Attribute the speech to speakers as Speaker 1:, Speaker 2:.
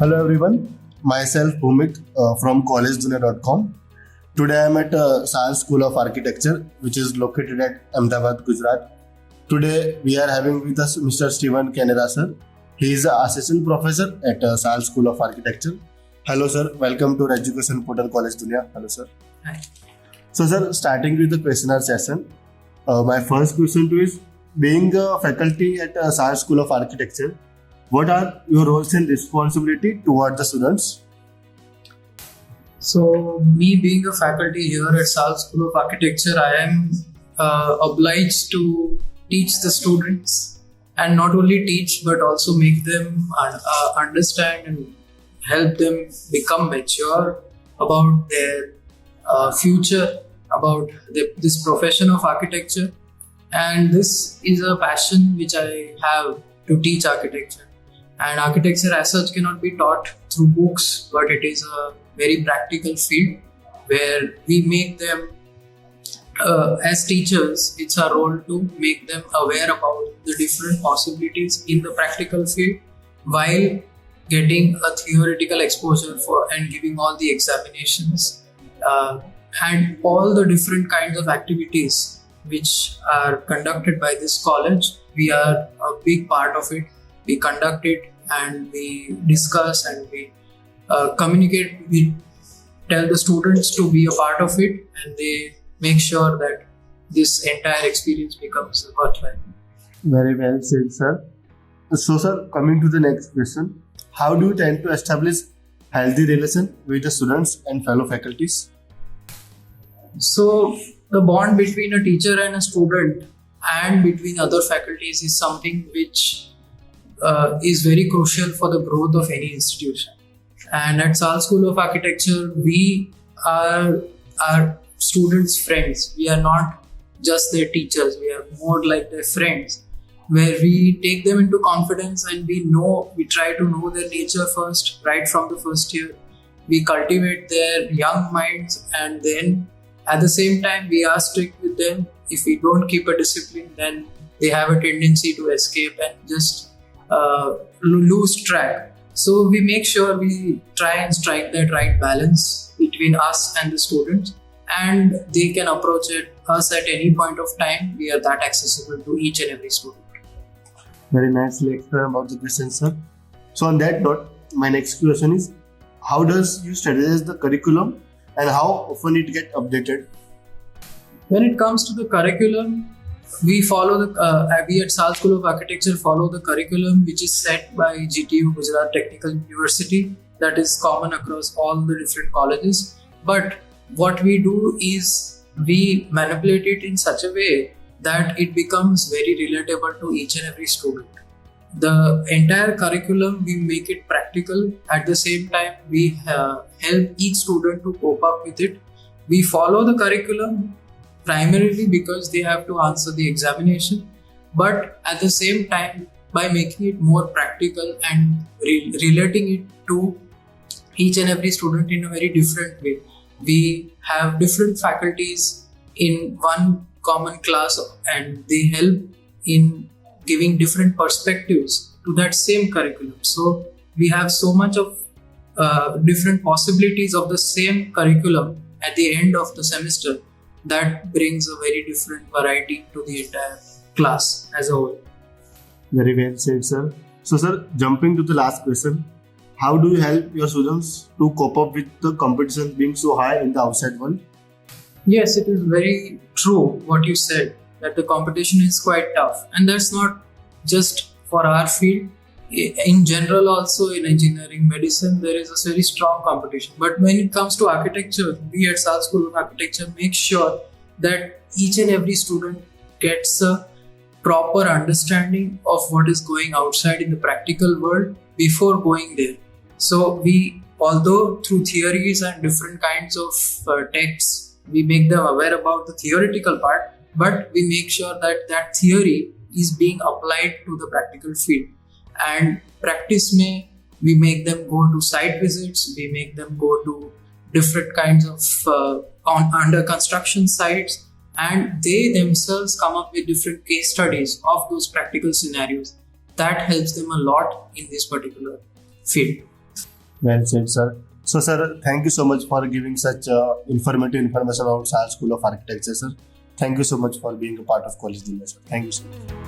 Speaker 1: Hello everyone, myself Bhumik from collegedunia.com. Today I am at SAL School of Architecture, which is located at Ahmedabad, Gujarat. Today we are having with us Mr. Steven Canara sir. He is an assistant professor at SAL School of Architecture. Hello sir, welcome to our education portal College Dunia. Hello sir.
Speaker 2: Hi.
Speaker 1: So sir, starting with the questionnaire session, my first question to you is, being a faculty at SAL School of Architecture, what are your roles and responsibility toward the students?
Speaker 2: So, me being a faculty here at SAL School of Architecture, I am obliged to teach the students, and not only teach but also make them understand and help them become mature about their future, about this profession of architecture. And this is a passion which I have to teach architecture. And architecture as such cannot be taught through books, but it is a very practical field where we make them, as teachers, it's our role to make them aware about the different possibilities in the practical field while getting a theoretical exposure for and giving all the examinations and all the different kinds of activities which are conducted by this college. We are a big part of it. We conduct it and we discuss and we communicate. We tell the students to be a part of it, and they make sure that this entire experience becomes worthwhile.
Speaker 1: Very well said, sir. So, sir, coming to the next question, how do you tend to establish healthy relation with the students and fellow faculties?
Speaker 2: So, the bond between a teacher and a student and between other faculties is something which is very crucial for the growth of any institution. And at SAL School of Architecture, we are our students' friends. We are not just their teachers, we are more like their friends, where we take them into confidence and we try to know their nature first, right from the first year. We cultivate their young minds, and then at the same time, we are strict with them. If we don't keep a discipline, then they have a tendency to escape and just lose track. So we make sure we try and strike that right balance between us and the students, and they can approach us at any point of time. We are that accessible to each and every student.
Speaker 1: Very nicely explained about the question, sir. So on that note, my next question is, how does you strategize the curriculum and how often it get updated?
Speaker 2: When it comes to the curriculum, we at SAL School of Architecture follow the curriculum which is set by GTU, Gujarat Technical University, that is common across all the different colleges. But what we do is we manipulate it in such a way that it becomes very relatable to each and every student. The entire curriculum, we make it practical. At the same time, we help each student to cope up with it. We follow the curriculum primarily because they have to answer the examination, but at the same time, by making it more practical and relating it to each and every student in a very different way. We have different faculties in one common class, and they help in giving different perspectives to that same curriculum. So we have so much of different possibilities of the same curriculum at the end of the semester. That brings a very different variety to the entire class as a whole.
Speaker 1: Very well said, sir. So, sir, jumping to the last question, how do you help your students to cope up with the competition being so high in the outside world?
Speaker 2: Yes, it is very true what you said, that the competition is quite tough. And that's not just for our field. In general, also in engineering, medicine, there is a very strong competition. But when it comes to architecture, we at SAL School of Architecture make sure that each and every student gets a proper understanding of what is going outside in the practical world before going there. So we, although through theories and different kinds of texts, we make them aware about the theoretical part, but we make sure that that theory is being applied to the practical field. And practice we make them go to site visits, we make them go to different kinds of under construction sites, and they themselves come up with different case studies of those practical scenarios. That helps them a lot in this particular field.
Speaker 1: Well said, sir. So, sir, thank you so much for giving such informative information about SAL School of Architecture, sir. Thank you so much for being a part of College Dinner, sir. Thank you so much.